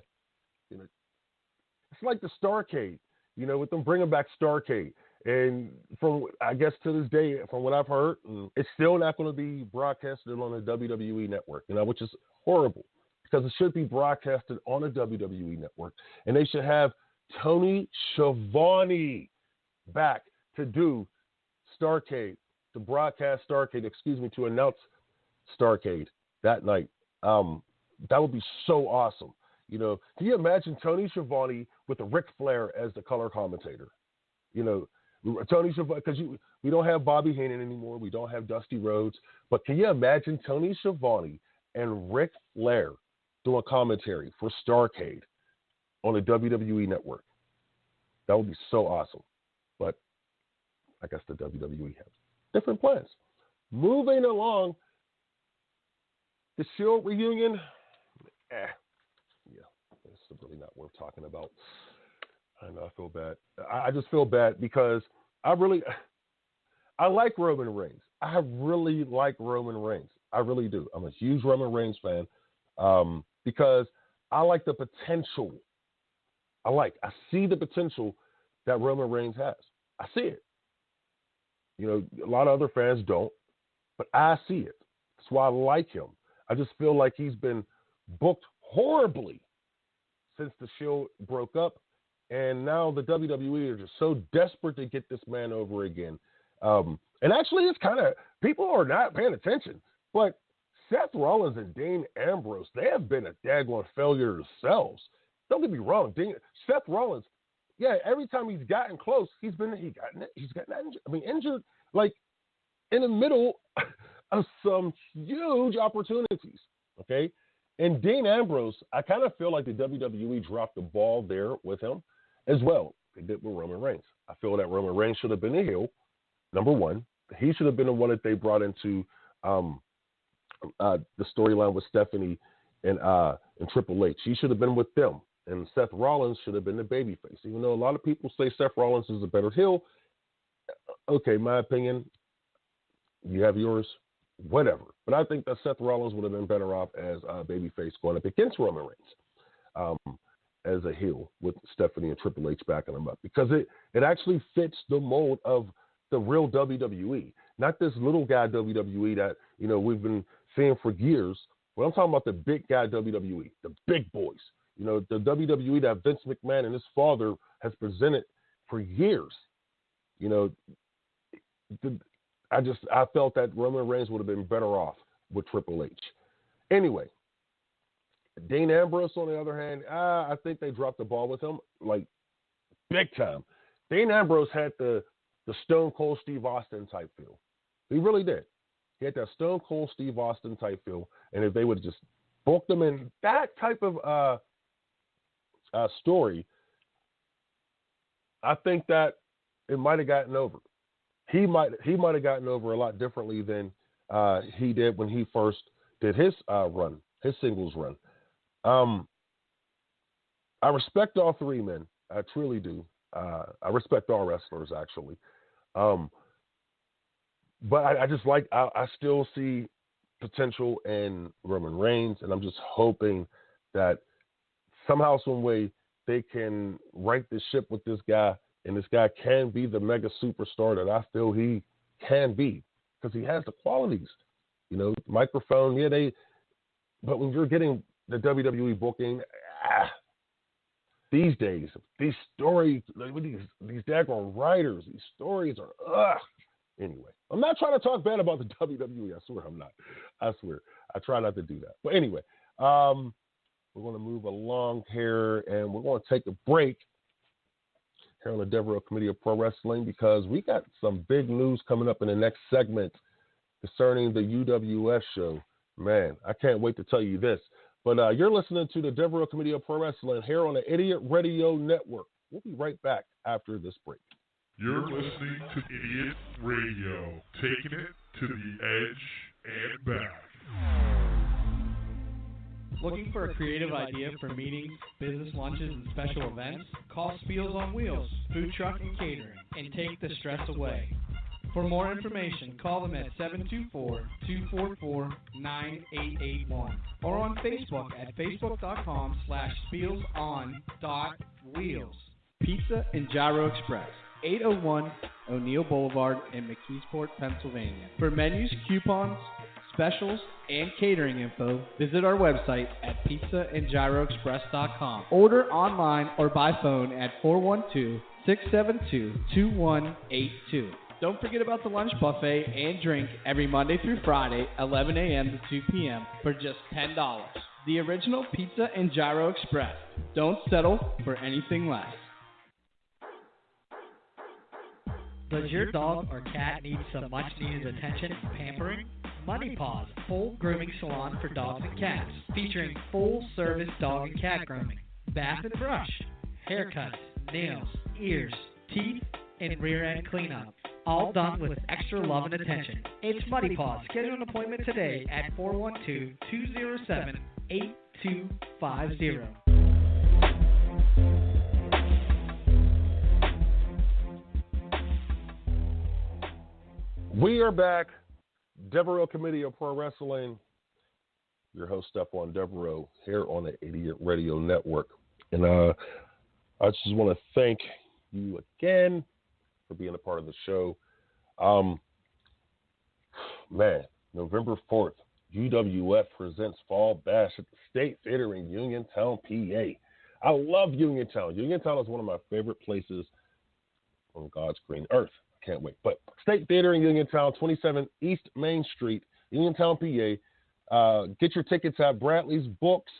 It's like the Starrcade. with them bringing back Starrcade. And from, I guess to this day, from what I've heard, it's still not going to be broadcasted on the WWE network, which is horrible because it should be broadcasted on a WWE network. And they should have Tony Schiavone back to do Starrcade, to broadcast Starrcade, to announce Starrcade that night. That would be so awesome. Can you imagine Tony Schiavone with the Ric Flair as the color commentator? Tony Schiavone, because we don't have Bobby Heenan anymore. We don't have Dusty Rhodes. But can you imagine Tony Schiavone and Ric Flair doing commentary for Starrcade on the WWE network? That would be so awesome. But I guess the WWE has different plans. Moving along, the Shield reunion, it's really not worth talking about. I know, I feel bad. I just feel bad because I like Roman Reigns. I really like Roman Reigns. I really do. I'm a huge Roman Reigns fan because I like the potential. I see the potential that Roman Reigns has. I see it. A lot of other fans don't, but I see it. That's why I like him. I just feel like he's been booked horribly since the Shield broke up. And now the WWE are just so desperate to get this man over again. And actually, it's kind of, people are not paying attention. But Seth Rollins and Dean Ambrose, they have been a daggone failure themselves. Don't get me wrong. Seth Rollins, every time he's gotten close, he's gotten injured, like in the middle of some huge opportunities. Okay. And Dean Ambrose, I kind of feel like the WWE dropped the ball there with him as well. They did with Roman Reigns. I feel that Roman Reigns should have been the heel, number one. He should have been the one that they brought into the storyline with Stephanie and Triple H. He should have been with them. And Seth Rollins should have been the babyface. Even though a lot of people say Seth Rollins is a better heel, okay, my opinion, you have yours, whatever. But I think that Seth Rollins would have been better off as a babyface going up against Roman Reigns as a heel with Stephanie and Triple H backing him up. Because it actually fits the mold of the real WWE. Not this little guy WWE that, we've been seeing for years. Well, I'm talking about the big guy WWE, the big boys. The WWE that Vince McMahon and his father has presented for years. I felt that Roman Reigns would have been better off with Triple H. Anyway, Dean Ambrose, on the other hand, I think they dropped the ball with him, like, big time. Dean Ambrose had the Stone Cold Steve Austin type feel. He really did. He had that Stone Cold Steve Austin type feel, and if they would have just booked him in that type of story, I think that it might have gotten over. He might have gotten over a lot differently than he did when he first did his run, his singles run. I respect all three men. I truly do. I respect all wrestlers, actually. But I just I still see potential in Roman Reigns, and I'm just hoping that somehow, some way, they can right the ship with this guy, and this guy can be the mega superstar that I feel he can be, because he has the qualities. Microphone, but when you're getting the WWE booking, these days, these stories, these daggone writers, these stories are, Anyway, I'm not trying to talk bad about the WWE. I swear I'm not. I swear. I try not to do that. But anyway, we're going to move along here, and we're going to take a break here on the Devereux Committee of Pro Wrestling, because we got some big news coming up in the next segment concerning the UWF show. Man, I can't wait to tell you this. But you're listening to the Devereux Committee of Pro Wrestling here on the Idiot Radio Network. We'll be right back after this break. You're listening to Idiot Radio, taking it to the edge and back. Looking for a creative idea for meetings, business lunches, and special events? Call Spiels on Wheels, Food Truck and Catering, and take the stress away. For more information, call them at 724-244-9881 or on Facebook at facebook.com/spielson.wheels. Pizza and Gyro Express, 801 O'Neill Boulevard in McKeesport, Pennsylvania. For menus, coupons, specials, and catering info, visit our website at pizzaandgyroexpress.com. Order online or by phone at 412-672-2182. Don't forget about the lunch buffet and drink every Monday through Friday, 11 a.m. to 2 p.m. for just $10. The original Pizza and Gyro Express. Don't settle for anything less. Does your dog or cat need some much-needed attention and pampering? Money Paws, full grooming salon for dogs and cats, featuring full-service dog and cat grooming, bath and brush, haircuts, nails, ears, teeth, and rear-end cleanup. All done with extra love and attention. It's Money Paws. Schedule an appointment today at 412-207-8250. We are back. Devereux Committee of Pro Wrestling. Your host, Stephon-Devereux, here on the Idiot Radio Network. And I just want to thank you again for being a part of the show. November 4th, UWF presents Fall Bash at the State Theater in Uniontown, PA. I love Uniontown. Uniontown is one of my favorite places on God's green earth. Can't wait. But State Theater in Uniontown, 27 East Main Street, Uniontown, PA. Get your tickets at Bradley's Books,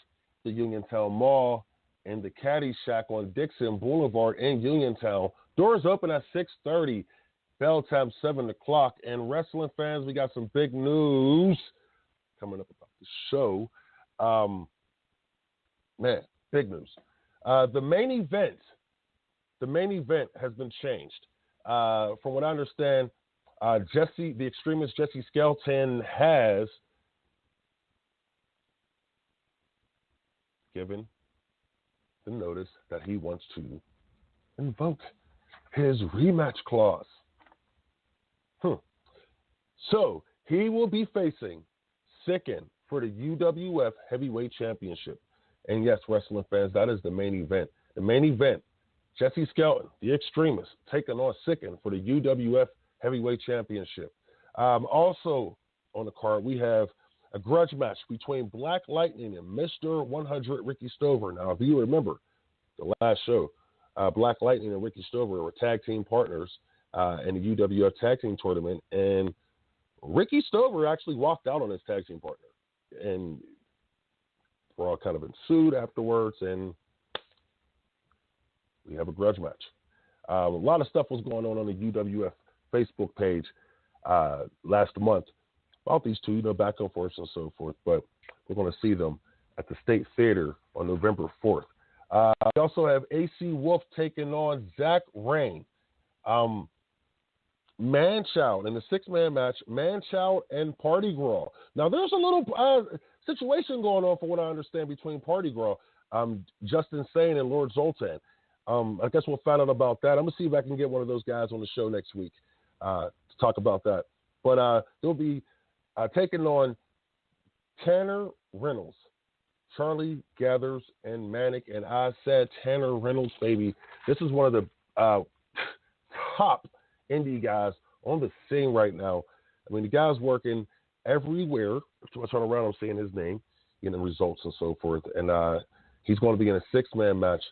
the Uniontown Mall, and the Caddy Shack on Dixon Boulevard in Uniontown. Doors open at 6:30. Bell time 7 o'clock. And wrestling fans, we got some big news coming up about the show. Big news. The main event has been changed. From what I understand, the extremist Jesse Skelton has given the notice that he wants to invoke his rematch clause. So he will be facing Sicken for the UWF Heavyweight Championship. And yes, wrestling fans, that is the main event. The main event, Jesse Skelton, the extremist, taking on Sicken for the UWF Heavyweight Championship. Also on the card, we have a grudge match between Black Lightning and Mr. 100 Ricky Stover. Now, if you remember the last show, Black Lightning and Ricky Stover were tag team partners in the UWF tag team tournament, and Ricky Stover actually walked out on his tag team partner, and we're all kind of ensued afterwards, and we have a grudge match. A lot of stuff was going on the UWF Facebook page last month about these two, back and forth and so forth, but we're going to see them at the State Theater on November 4th. We also have AC Wolf taking on Zach Rain. Man-Child in the six-man match, Man-Child and Party Graw. Now, there's a little situation going on, from what I understand, between Party Graw, Justin Sane and Lord Zoltan. I guess we'll find out about that. I'm going to see if I can get one of those guys on the show next week to talk about that. But they'll be taking on Tanner Reynolds, Charlie Gathers, and Manic. And I said Tanner Reynolds, baby. This is one of the top indie guys on the scene right now. I mean, the guy's working everywhere. I turn around, I'm seeing his name, getting results and so forth. And he's going to be in a six-man match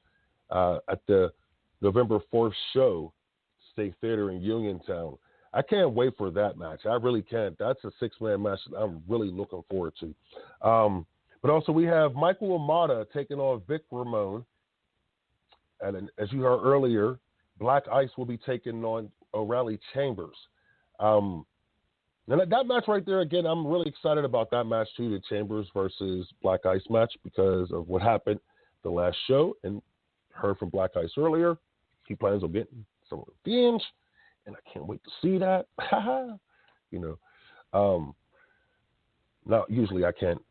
at the November 4th show, State Theater in Uniontown. I can't wait for that match. I really can't. That's a six-man match that I'm really looking forward to. But also we have Michael Amata taking on Vic Ramon. And as you heard earlier, Black Ice will be taking on O'Reilly Chambers. And that match right there, again, I'm really excited about that match too, the Chambers versus Black Ice match, because of what happened the last show. And heard from Black Ice earlier, he plans on getting some revenge, and I can't wait to see that. Now, usually I can't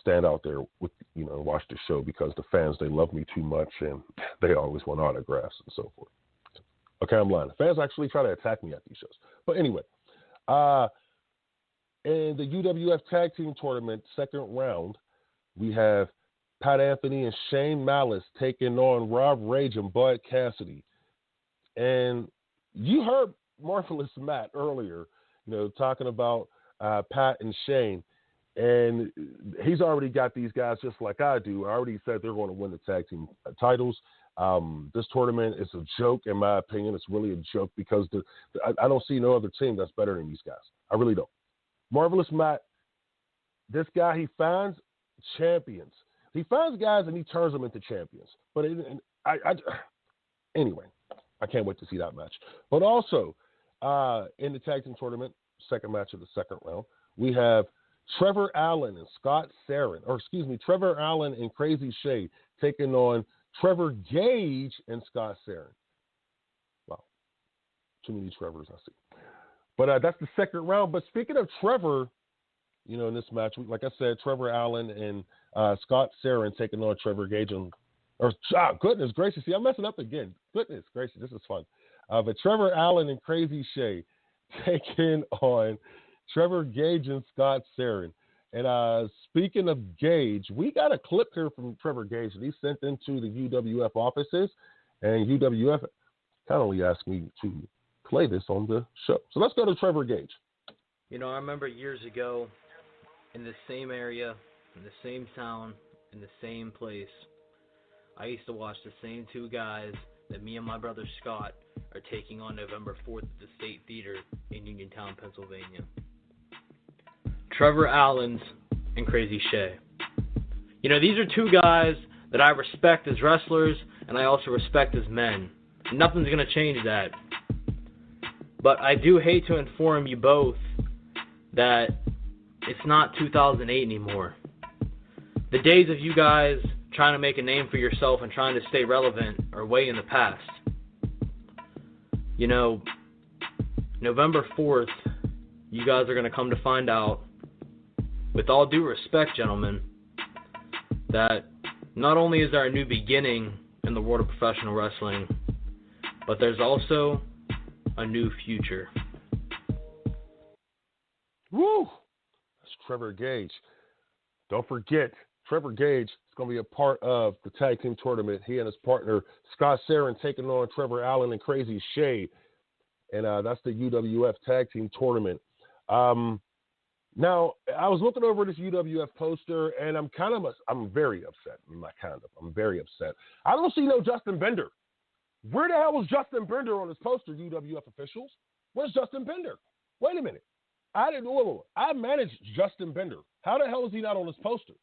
stand out there with, watch the show, because the fans, they love me too much, and they always want autographs and so forth. Okay, I'm lying. The fans actually try to attack me at these shows. But anyway, in the UWF Tag Team Tournament second round, we have Pat Anthony and Shane Malice taking on Rob Rage and Bud Cassidy. And you heard Marvelous Matt earlier, talking about Pat and Shane. And he's already got these guys just like I do. I already said they're going to win the tag team titles. This tournament is a joke, in my opinion. It's really a joke because I don't see no other team that's better than these guys. I really don't. Marvelous Matt, this guy, he finds champions. He finds guys and he turns them into champions. But anyway, I can't wait to see that match. But also, in the tag team tournament, second match of the second round, we have Trevor Allen and Trevor Allen and Crazy Shay taking on Trevor Gage and Scott Sarin. Wow, too many Trevors I see. But that's the second round. But speaking of Trevor, in this match, like I said, Trevor Allen and Scott Sarin taking on Trevor Gage goodness gracious, see, I'm messing up again. Goodness gracious, this is fun. But Trevor Allen and Crazy Shay taking on Trevor Gage and Scott Sarin. And speaking of Gage, we got a clip here from Trevor Gage that he sent into the UWF offices, and UWF kindly asked me to play this on the show. So let's go to Trevor Gage. I remember years ago in the same area, in the same town, in the same place, I used to watch the same two guys that me and my brother Scott are taking on November 4th at the State Theater in Uniontown, Pennsylvania. Trevor Allen and Crazy Shay. These are two guys that I respect as wrestlers, and I also respect as men. Nothing's going to change that. But I do hate to inform you both that it's not 2008 anymore. The days of you guys trying to make a name for yourself and trying to stay relevant are way in the past. November 4th, you guys are going to come to find out, with all due respect, gentlemen, that not only is there a new beginning in the world of professional wrestling, but there's also a new future. Woo! That's Trevor Gage. Don't forget, Trevor Gage is going to be a part of the tag team tournament. He and his partner, Scott Sarin, taking on Trevor Allen and Crazy Shay. And that's the UWF tag team tournament. Now, I was looking over this UWF poster, and I'm very upset. I'm very upset. I don't see no Justin Bender. Where the hell was Justin Bender on this poster, UWF officials? Where's Justin Bender? Wait a minute. I managed Justin Bender. How the hell is he not on this poster?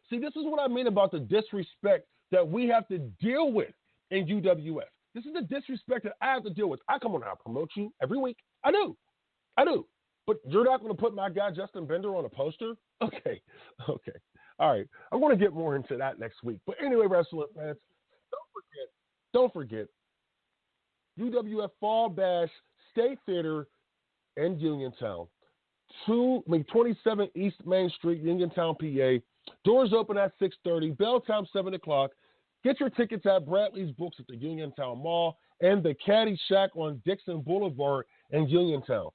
See, this is what I mean about the disrespect that we have to deal with in UWF. This is the disrespect that I have to deal with. I come on and I promote you every week. I do. But you're not going to put my guy Justin Bender on a poster? Okay. All right. I'm going to get more into that next week. But anyway, wrestling fans, don't forget, UWF Fall Bash State Theater in Uniontown. 27 East Main Street, Uniontown, PA. Doors open at 6:30. Bell time 7 o'clock. Get your tickets at Bradley's Books at the Uniontown Mall and the Caddy Shack on Dixon Boulevard in Uniontown.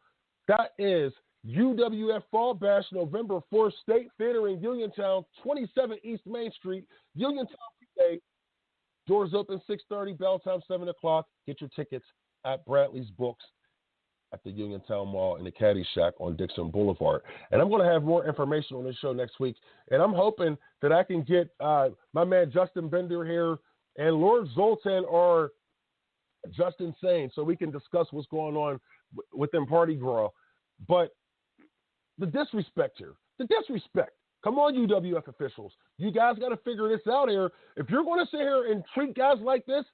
That is UWF Fall Bash, November 4th, State Theater in Uniontown, 27 East Main Street, Uniontown, PA. Doors open 6:30, bell time 7 o'clock. Get your tickets at Bradley's Books at the Uniontown Mall and the Caddy Shack on Dixon Boulevard. And I'm going to have more information on this show next week. And I'm hoping that I can get my man Justin Bender here and Lord Zoltan or Justin Sane so we can discuss what's going on with them Party Girl. But the disrespect here, Come on, UWF officials. You guys got to figure this out here. If you're going to sit here and treat guys like this,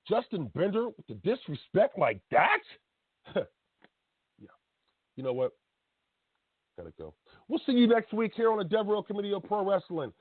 Justin Bender with the disrespect like that? Yeah. You know what? Gotta go. We'll see you next week here on the the-Devereux-Committee-of-Pro Wrestling.